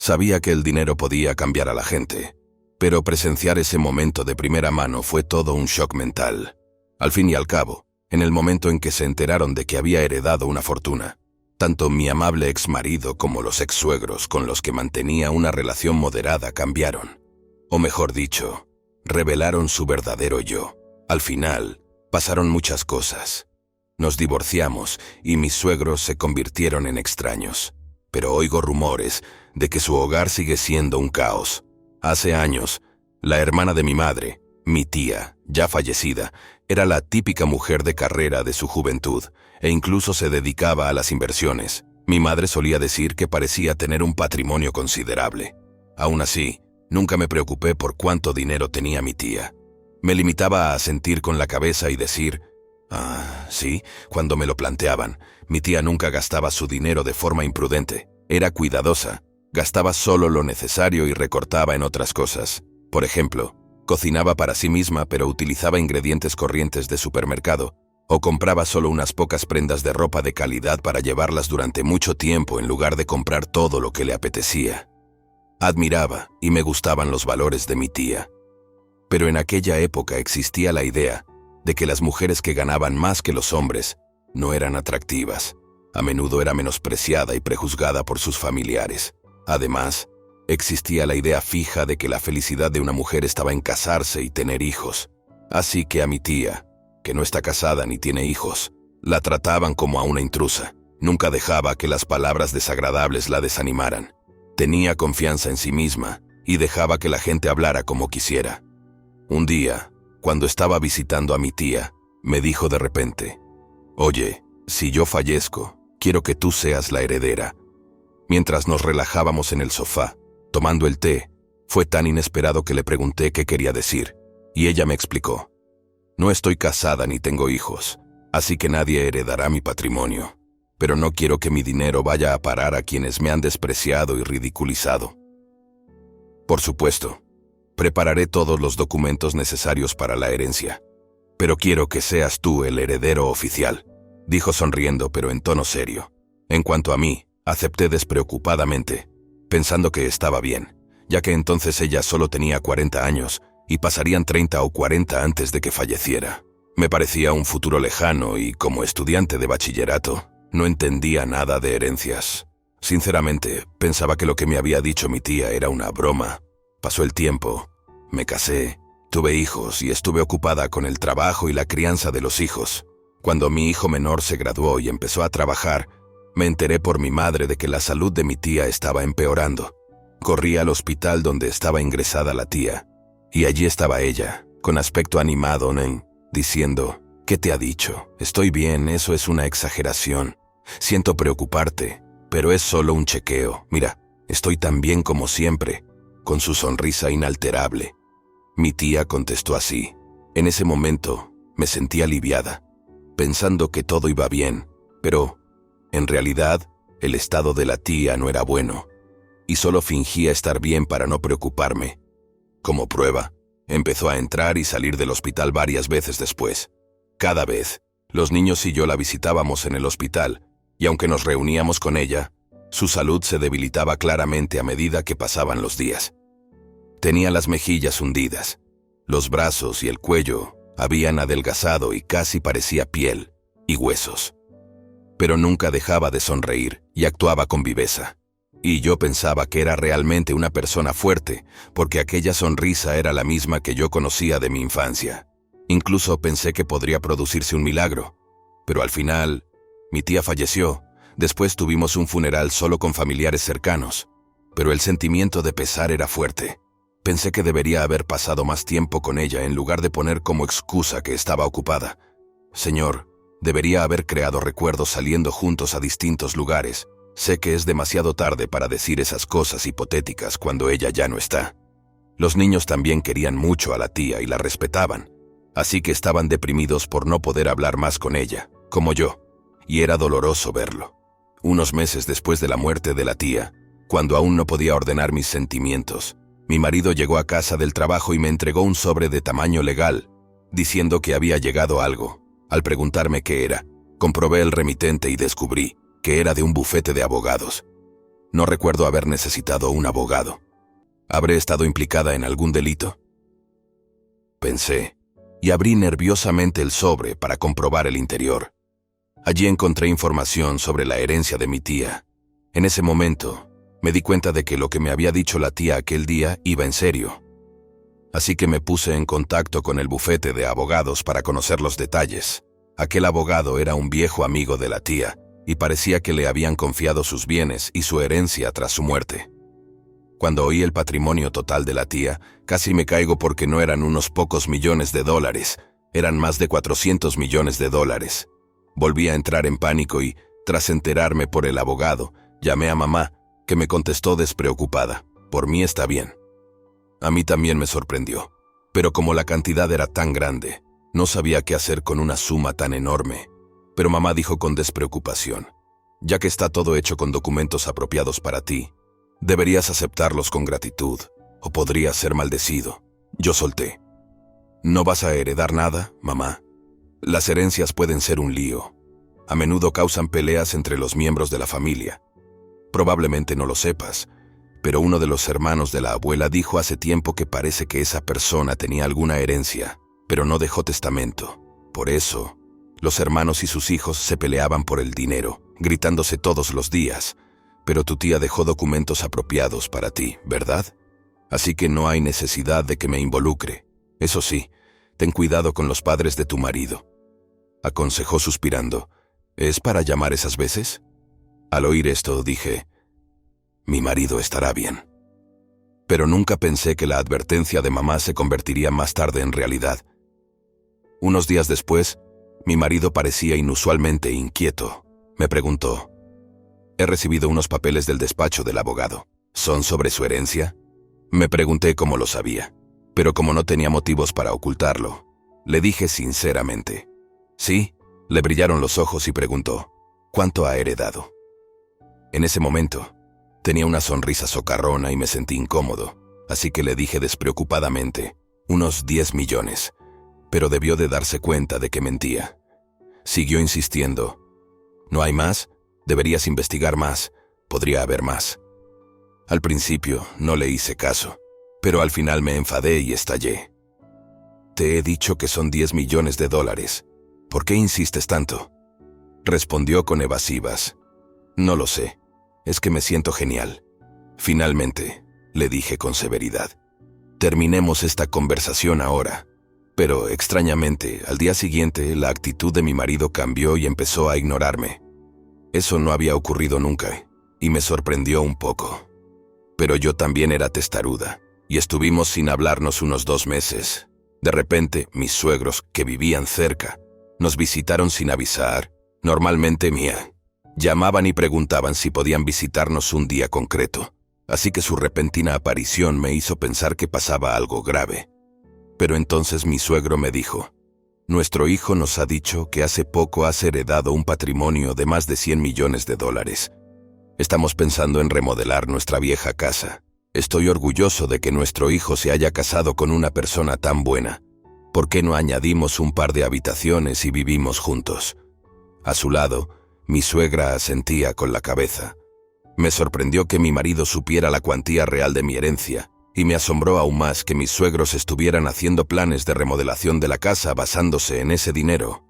Sabía que el dinero podía cambiar a la gente, pero presenciar ese momento de primera mano fue todo un shock mental. Al fin y al cabo, en el momento en que se enteraron de que había heredado una fortuna, tanto mi amable exmarido como los ex-suegros con los que mantenía una relación moderada cambiaron. O mejor dicho, revelaron su verdadero yo. Al final, pasaron muchas cosas. Nos divorciamos y mis suegros se convirtieron en extraños. Pero oigo rumores de que su hogar sigue siendo un caos. Hace años, la hermana de mi madre, mi tía, ya fallecida, era la típica mujer de carrera de su juventud e incluso se dedicaba a las inversiones. Mi madre solía decir que parecía tener un patrimonio considerable. Aún así, nunca me preocupé por cuánto dinero tenía mi tía. Me limitaba a asentir con la cabeza y decir, sí, cuando me lo planteaban. Mi tía nunca gastaba su dinero de forma imprudente. Era cuidadosa, gastaba solo lo necesario y recortaba en otras cosas. Por ejemplo, cocinaba para sí misma pero utilizaba ingredientes corrientes de supermercado, o compraba solo unas pocas prendas de ropa de calidad para llevarlas durante mucho tiempo en lugar de comprar todo lo que le apetecía. Admiraba y me gustaban los valores de mi tía. Pero en aquella época existía la idea de que las mujeres que ganaban más que los hombres no eran atractivas. A menudo era menospreciada y prejuzgada por sus familiares. Además, existía la idea fija de que la felicidad de una mujer estaba en casarse y tener hijos. Así que a mi tía, que no está casada ni tiene hijos, la trataban como a una intrusa. Nunca dejaba que las palabras desagradables la desanimaran. Tenía confianza en sí misma y dejaba que la gente hablara como quisiera. Un día, cuando estaba visitando a mi tía, me dijo de repente, «Oye, si yo fallezco, quiero que tú seas la heredera». Mientras nos relajábamos en el sofá, tomando el té, fue tan inesperado que le pregunté qué quería decir, y ella me explicó, «No estoy casada ni tengo hijos, así que nadie heredará mi patrimonio, pero no quiero que mi dinero vaya a parar a quienes me han despreciado y ridiculizado. Por supuesto, prepararé todos los documentos necesarios para la herencia, pero quiero que seas tú el heredero oficial», dijo sonriendo pero en tono serio. En cuanto a mí, acepté despreocupadamente, pensando que estaba bien, ya que entonces ella solo tenía 40 años y pasarían 30 o 40 antes de que falleciera. Me parecía un futuro lejano y, como estudiante de bachillerato, no entendía nada de herencias. Sinceramente, pensaba que lo que me había dicho mi tía era una broma. Pasó el tiempo, me casé, tuve hijos y estuve ocupada con el trabajo y la crianza de los hijos. Cuando mi hijo menor se graduó y empezó a trabajar, me enteré por mi madre de que la salud de mi tía estaba empeorando. Corrí al hospital donde estaba ingresada la tía, y allí estaba ella, con aspecto animado, diciendo, «¿Qué te ha dicho? Estoy bien, eso es una exageración. Siento preocuparte, pero es solo un chequeo. Mira, estoy tan bien como siempre», con su sonrisa inalterable. Mi tía contestó así. En ese momento, me sentí aliviada, pensando que todo iba bien, pero, en realidad, el estado de la tía no era bueno, y solo fingía estar bien para no preocuparme. Como prueba, empezó a entrar y salir del hospital varias veces después. Cada vez, los niños y yo la visitábamos en el hospital, y aunque nos reuníamos con ella, su salud se debilitaba claramente a medida que pasaban los días. Tenía las mejillas hundidas, los brazos y el cuello habían adelgazado y casi parecía piel y huesos. Pero nunca dejaba de sonreír y actuaba con viveza. Y yo pensaba que era realmente una persona fuerte, porque aquella sonrisa era la misma que yo conocía de mi infancia. Incluso pensé que podría producirse un milagro. Pero al final, mi tía falleció. Después tuvimos un funeral solo con familiares cercanos. Pero el sentimiento de pesar era fuerte. Pensé que debería haber pasado más tiempo con ella en lugar de poner como excusa que estaba ocupada. Señor, debería haber creado recuerdos saliendo juntos a distintos lugares. Sé que es demasiado tarde para decir esas cosas hipotéticas cuando ella ya no está. Los niños también querían mucho a la tía y la respetaban, así que estaban deprimidos por no poder hablar más con ella, como yo, y era doloroso verlo. Unos meses después de la muerte de la tía, cuando aún no podía ordenar mis sentimientos, mi marido llegó a casa del trabajo y me entregó un sobre de tamaño legal, diciendo que había llegado algo. Al preguntarme qué era, comprobé el remitente y descubrí que era de un bufete de abogados. No recuerdo haber necesitado un abogado. ¿Habré estado implicada en algún delito? Pensé, y abrí nerviosamente el sobre para comprobar el interior. Allí encontré información sobre la herencia de mi tía. En ese momento, me di cuenta de que lo que me había dicho la tía aquel día iba en serio. Así que me puse en contacto con el bufete de abogados para conocer los detalles. Aquel abogado era un viejo amigo de la tía, y parecía que le habían confiado sus bienes y su herencia tras su muerte. Cuando oí el patrimonio total de la tía, casi me caigo porque no eran unos pocos millones de dólares, eran más de 400 millones de dólares. Volví a entrar en pánico y, tras enterarme por el abogado, llamé a mamá, que me contestó despreocupada. Por mí está bien. A mí también me sorprendió, pero como la cantidad era tan grande, no sabía qué hacer con una suma tan enorme. Pero mamá dijo con despreocupación, ya que está todo hecho con documentos apropiados para ti, deberías aceptarlos con gratitud, o podrías ser maldecido. Yo solté. ¿No vas a heredar nada, mamá? Las herencias pueden ser un lío. A menudo causan peleas entre los miembros de la familia. Probablemente no lo sepas, pero uno de los hermanos de la abuela dijo hace tiempo que parece que esa persona tenía alguna herencia, pero no dejó testamento. Por eso, los hermanos y sus hijos se peleaban por el dinero, gritándose todos los días. Pero tu tía dejó documentos apropiados para ti, ¿verdad? Así que no hay necesidad de que me involucre. Eso sí, ten cuidado con los padres de tu marido. Aconsejó suspirando. ¿Es para llamar esas veces? Al oír esto dije, mi marido estará bien. Pero nunca pensé que la advertencia de mamá se convertiría más tarde en realidad. Unos días después, mi marido parecía inusualmente inquieto. Me preguntó, he recibido unos papeles del despacho del abogado. ¿Son sobre su herencia? Me pregunté cómo lo sabía, pero como no tenía motivos para ocultarlo, le dije sinceramente. Sí, le brillaron los ojos y preguntó, ¿cuánto ha heredado? En ese momento, tenía una sonrisa socarrona y me sentí incómodo, así que le dije despreocupadamente, unos 10 millones, pero debió de darse cuenta de que mentía. Siguió insistiendo, ¿no hay más? Deberías investigar más, podría haber más. Al principio no le hice caso, pero al final me enfadé y estallé. Te he dicho que son 10 millones de dólares. ¿Por qué insistes tanto? Respondió con evasivas. No lo sé, es que me siento genial. Finalmente, le dije con severidad. Terminemos esta conversación ahora. Pero, extrañamente, al día siguiente, la actitud de mi marido cambió y empezó a ignorarme. Eso no había ocurrido nunca, y me sorprendió un poco. Pero yo también era testaruda, y estuvimos sin hablarnos unos 2 meses. De repente, mis suegros, que vivían cerca, nos visitaron sin avisar. Normalmente llamaban y preguntaban si podían visitarnos un día concreto, así que su repentina aparición me hizo pensar que pasaba algo grave. Pero entonces mi suegro me dijo, nuestro hijo nos ha dicho que hace poco has heredado un patrimonio de más de 100 millones de dólares. Estamos pensando en remodelar nuestra vieja casa. Estoy orgulloso de que nuestro hijo se haya casado con una persona tan buena. ¿Por qué no añadimos un par de habitaciones y vivimos juntos? A su lado, mi suegra asentía con la cabeza. Me sorprendió que mi marido supiera la cuantía real de mi herencia, y me asombró aún más que mis suegros estuvieran haciendo planes de remodelación de la casa basándose en ese dinero.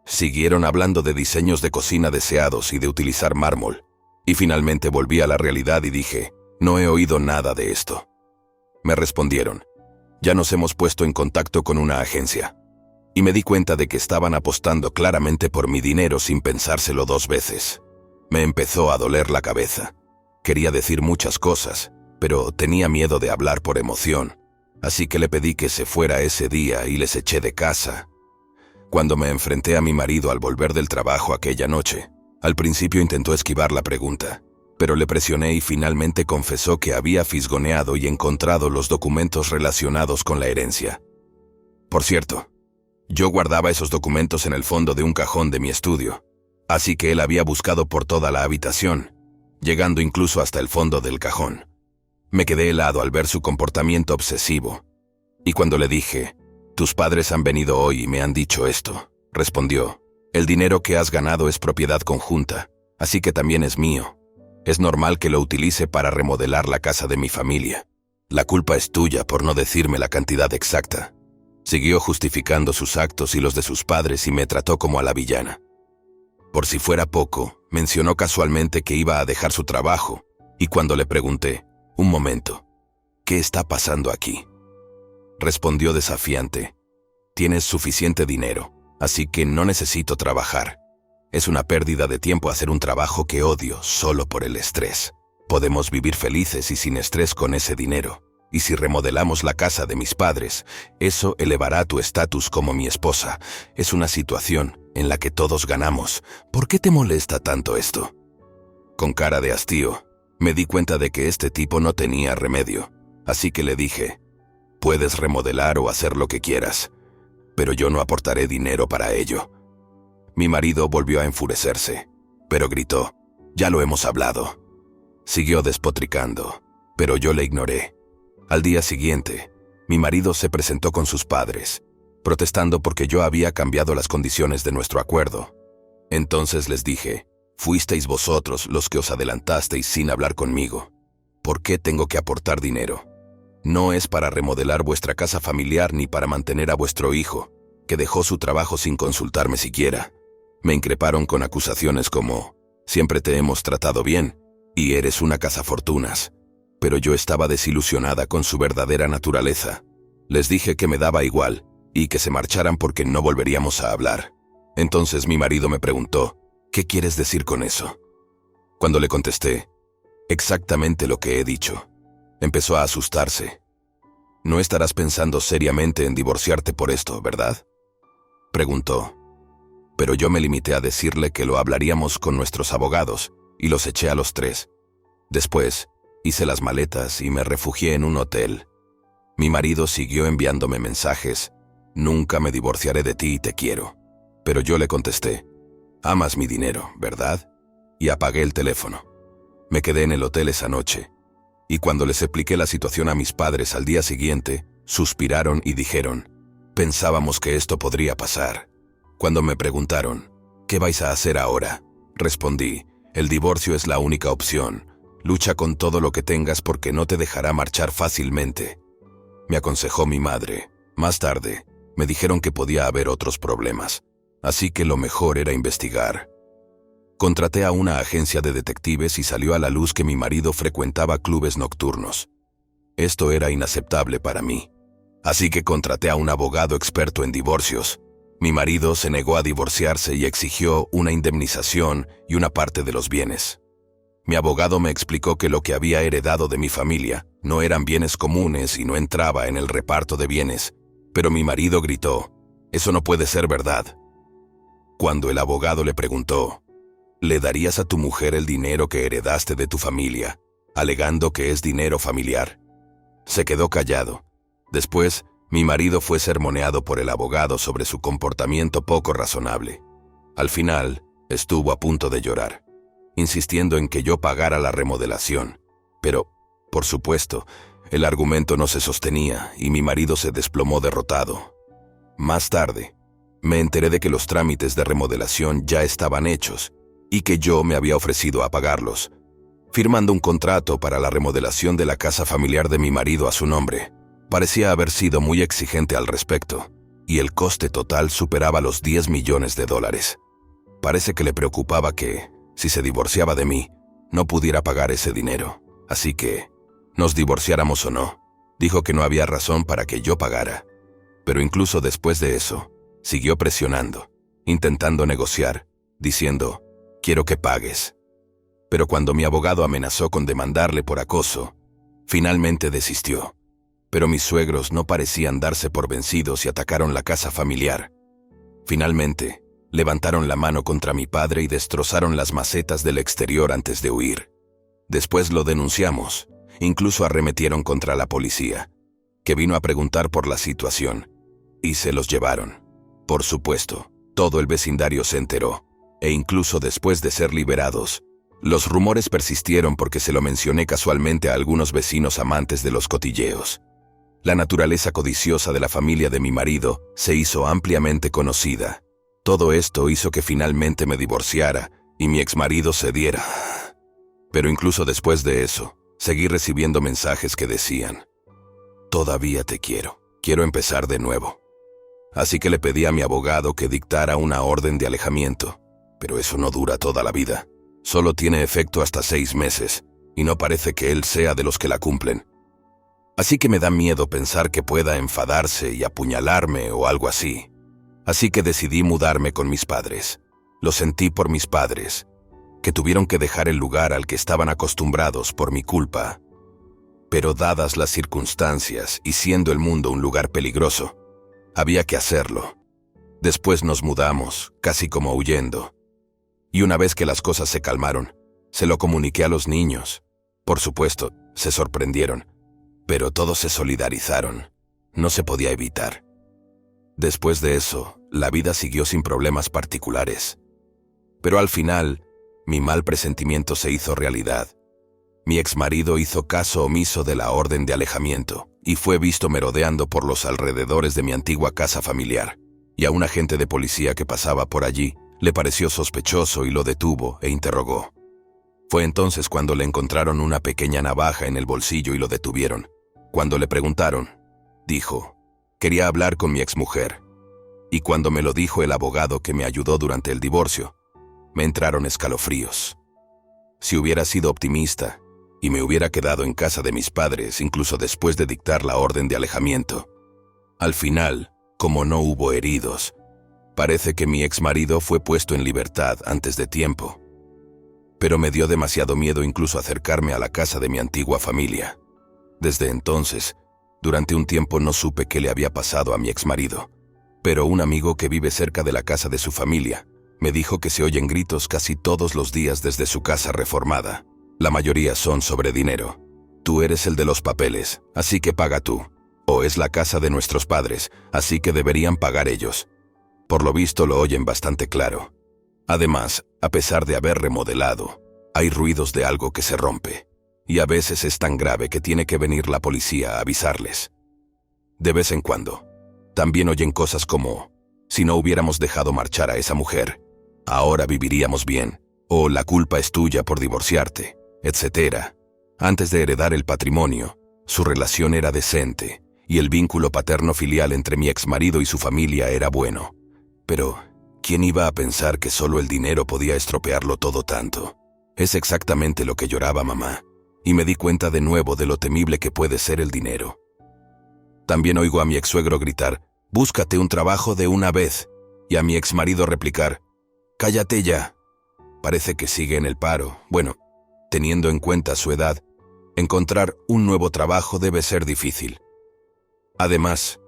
Siguieron hablando de diseños de cocina deseados y de utilizar mármol, y finalmente volví a la realidad y dije, no he oído nada de esto. Me respondieron, ya nos hemos puesto en contacto con una agencia, y me di cuenta de que estaban apostando claramente por mi dinero sin pensárselo 2 veces. Me empezó a doler la cabeza. Quería decir muchas cosas, pero tenía miedo de hablar por emoción, así que le pedí que se fuera ese día y les eché de casa. Cuando me enfrenté a mi marido al volver del trabajo aquella noche, al principio intentó esquivar la pregunta, pero le presioné y finalmente confesó que había fisgoneado y encontrado los documentos relacionados con la herencia. Por cierto, yo guardaba esos documentos en el fondo de un cajón de mi estudio, así que él había buscado por toda la habitación, llegando incluso hasta el fondo del cajón. Me quedé helado al ver su comportamiento obsesivo, y cuando le dije, tus padres han venido hoy y me han dicho esto, respondió, el dinero que has ganado es propiedad conjunta, así que también es mío. Es normal que lo utilice para remodelar la casa de mi familia. La culpa es tuya por no decirme la cantidad exacta. Siguió justificando sus actos y los de sus padres y me trató como a la villana. Por si fuera poco, mencionó casualmente que iba a dejar su trabajo, y cuando le pregunté, «Un momento, ¿qué está pasando aquí?», respondió desafiante, «Tienes suficiente dinero, así que no necesito trabajar. Es una pérdida de tiempo hacer un trabajo que odio solo por el estrés. Podemos vivir felices y sin estrés con ese dinero. Y si remodelamos la casa de mis padres, eso elevará tu estatus como mi esposa. Es una situación en la que todos ganamos. ¿Por qué te molesta tanto esto?». Con cara de hastío, me di cuenta de que este tipo no tenía remedio, así que le dije, «Puedes remodelar o hacer lo que quieras, pero yo no aportaré dinero para ello». Mi marido volvió a enfurecerse, pero gritó, «Ya lo hemos hablado». Siguió despotricando, pero yo le ignoré. Al día siguiente, mi marido se presentó con sus padres, protestando porque yo había cambiado las condiciones de nuestro acuerdo. Entonces les dije, «Fuisteis vosotros los que os adelantasteis sin hablar conmigo. ¿Por qué tengo que aportar dinero? No es para remodelar vuestra casa familiar ni para mantener a vuestro hijo, que dejó su trabajo sin consultarme siquiera». Me increparon con acusaciones como, «Siempre te hemos tratado bien, y eres una cazafortunas». Pero yo estaba desilusionada con su verdadera naturaleza. Les dije que me daba igual, y que se marcharan porque no volveríamos a hablar. Entonces mi marido me preguntó, «¿Qué quieres decir con eso?». Cuando le contesté, «Exactamente lo que he dicho», empezó a asustarse. «No estarás pensando seriamente en divorciarte por esto, ¿verdad?», preguntó. Pero yo me limité a decirle que lo hablaríamos con nuestros abogados, y los eché a los tres. Después, hice las maletas y me refugié en un hotel. Mi marido siguió enviándome mensajes, «Nunca me divorciaré de ti y te quiero». Pero yo le contesté, «Amas mi dinero, ¿verdad?», y apagué el teléfono. Me quedé en el hotel esa noche, y cuando les expliqué la situación a mis padres al día siguiente, suspiraron y dijeron, «Pensábamos que esto podría pasar». Cuando me preguntaron, «¿Qué vais a hacer ahora?», respondí, «El divorcio es la única opción. Lucha con todo lo que tengas porque no te dejará marchar fácilmente». Me aconsejó mi madre. Más tarde, me dijeron que podía haber otros problemas, así que lo mejor era investigar. Contraté a una agencia de detectives y salió a la luz que mi marido frecuentaba clubes nocturnos. Esto era inaceptable para mí, así que contraté a un abogado experto en divorcios. Mi marido se negó a divorciarse y exigió una indemnización y una parte de los bienes. Mi abogado me explicó que lo que había heredado de mi familia no eran bienes comunes y no entraba en el reparto de bienes, pero mi marido gritó, «Eso no puede ser verdad». Cuando el abogado le preguntó, «¿Le darías a tu mujer el dinero que heredaste de tu familia, alegando que es dinero familiar?», se quedó callado. Después, mi marido fue sermoneado por el abogado sobre su comportamiento poco razonable. Al final, estuvo a punto de llorar, insistiendo en que yo pagara la remodelación. Pero, por supuesto, el argumento no se sostenía y mi marido se desplomó derrotado. Más tarde, me enteré de que los trámites de remodelación ya estaban hechos y que yo me había ofrecido a pagarlos, firmando un contrato para la remodelación de la casa familiar de mi marido a su nombre. Parecía haber sido muy exigente al respecto, y el coste total superaba los $10 millones. Parece que le preocupaba que, si se divorciaba de mí, no pudiera pagar ese dinero. Así que, nos divorciáramos o no, dijo que no había razón para que yo pagara. Pero incluso después de eso, siguió presionando, intentando negociar, diciendo, «Quiero que pagues». Pero cuando mi abogado amenazó con demandarle por acoso, finalmente desistió. Pero mis suegros no parecían darse por vencidos y atacaron la casa familiar. Finalmente, levantaron la mano contra mi padre y destrozaron las macetas del exterior antes de huir. Después lo denunciamos, incluso arremetieron contra la policía, que vino a preguntar por la situación, y se los llevaron. Por supuesto, todo el vecindario se enteró, e incluso después de ser liberados, los rumores persistieron porque se lo mencioné casualmente a algunos vecinos amantes de los cotilleos. La naturaleza codiciosa de la familia de mi marido se hizo ampliamente conocida. Todo esto hizo que finalmente me divorciara y mi exmarido cediera. Pero incluso después de eso, seguí recibiendo mensajes que decían: todavía te quiero, quiero empezar de nuevo. Así que le pedí a mi abogado que dictara una orden de alejamiento, pero eso no dura toda la vida. Solo tiene efecto hasta 6 meses, y no parece que él sea de los que la cumplen. Así que me da miedo pensar que pueda enfadarse y apuñalarme o algo así. Así que decidí mudarme con mis padres. Lo sentí por mis padres, que tuvieron que dejar el lugar al que estaban acostumbrados por mi culpa. Pero dadas las circunstancias y siendo el mundo un lugar peligroso, había que hacerlo. Después nos mudamos, casi como huyendo. Y una vez que las cosas se calmaron, se lo comuniqué a los niños. Por supuesto, se sorprendieron, pero todos se solidarizaron. No se podía evitar. Después de eso, la vida siguió sin problemas particulares. Pero al final, mi mal presentimiento se hizo realidad. Mi exmarido hizo caso omiso de la orden de alejamiento y fue visto merodeando por los alrededores de mi antigua casa familiar. Y a un agente de policía que pasaba por allí le pareció sospechoso y lo detuvo e interrogó. Fue entonces cuando le encontraron una pequeña navaja en el bolsillo y lo detuvieron. Cuando le preguntaron, dijo: quería hablar con mi exmujer. Y cuando me lo dijo el abogado que me ayudó durante el divorcio, me entraron escalofríos. Si hubiera sido optimista y me hubiera quedado en casa de mis padres incluso después de dictar la orden de alejamiento, al final, como no hubo heridos, parece que mi exmarido fue puesto en libertad antes de tiempo. Pero me dio demasiado miedo incluso acercarme a la casa de mi antigua familia. Desde entonces, durante un tiempo no supe qué le había pasado a mi exmarido, pero un amigo que vive cerca de la casa de su familia me dijo que se oyen gritos casi todos los días desde su casa reformada. La mayoría son sobre dinero. Tú eres el de los papeles, así que paga tú. O es la casa de nuestros padres, así que deberían pagar ellos. Por lo visto lo oyen bastante claro. Además, a pesar de haber remodelado, hay ruidos de algo que se rompe. Y a veces es tan grave que tiene que venir la policía a avisarles. De vez en cuando, también oyen cosas como: si no hubiéramos dejado marchar a esa mujer, ahora viviríamos bien, o la culpa es tuya por divorciarte, etc. Antes de heredar el patrimonio, su relación era decente, y el vínculo paterno-filial entre mi exmarido y su familia era bueno. Pero, ¿quién iba a pensar que solo el dinero podía estropearlo todo tanto? Es exactamente lo que lloraba mamá, y me di cuenta de nuevo de lo temible que puede ser el dinero. También oigo a mi ex-suegro gritar: búscate un trabajo de una vez, y a mi exmarido replicar: cállate ya. Parece que sigue en el paro. Bueno, teniendo en cuenta su edad, encontrar un nuevo trabajo debe ser difícil. Además,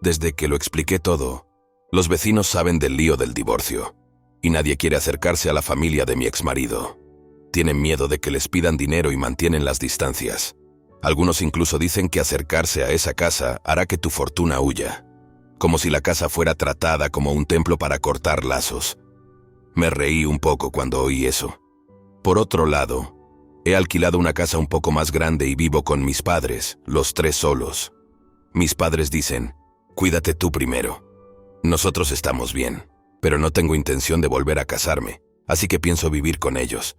desde que lo expliqué todo, los vecinos saben del lío del divorcio, y nadie quiere acercarse a la familia de mi exmarido. Tienen miedo de que les pidan dinero y mantienen las distancias. Algunos incluso dicen que acercarse a esa casa hará que tu fortuna huya, como si la casa fuera tratada como un templo para cortar lazos. Me reí un poco cuando oí eso. Por otro lado, he alquilado una casa un poco más grande y vivo con mis padres, los 3 solos. Mis padres dicen: cuídate tú primero. Nosotros estamos bien, pero no tengo intención de volver a casarme, así que pienso vivir con ellos.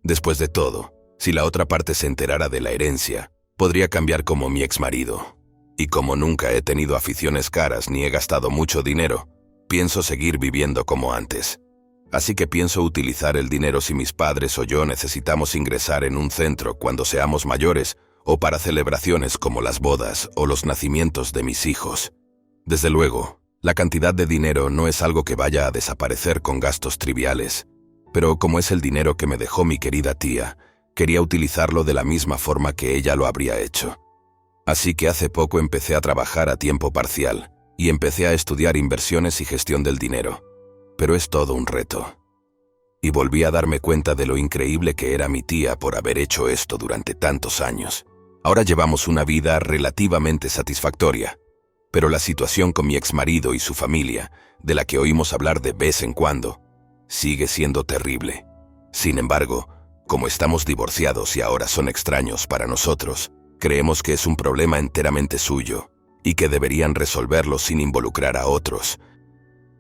Después de todo, si la otra parte se enterara de la herencia, podría cambiar como mi exmarido. Y como nunca he tenido aficiones caras ni he gastado mucho dinero, pienso seguir viviendo como antes. Así que pienso utilizar el dinero si mis padres o yo necesitamos ingresar en un centro cuando seamos mayores o para celebraciones como las bodas o los nacimientos de mis hijos. Desde luego, la cantidad de dinero no es algo que vaya a desaparecer con gastos triviales, pero como es el dinero que me dejó mi querida tía, quería utilizarlo de la misma forma que ella lo habría hecho. Así que hace poco empecé a trabajar a tiempo parcial y empecé a estudiar inversiones y gestión del dinero. Pero es todo un reto. Y volví a darme cuenta de lo increíble que era mi tía por haber hecho esto durante tantos años. Ahora llevamos una vida relativamente satisfactoria, pero la situación con mi exmarido y su familia, de la que oímos hablar de vez en cuando, sigue siendo terrible. Sin embargo, como estamos divorciados y ahora son extraños para nosotros, creemos que es un problema enteramente suyo y que deberían resolverlo sin involucrar a otros,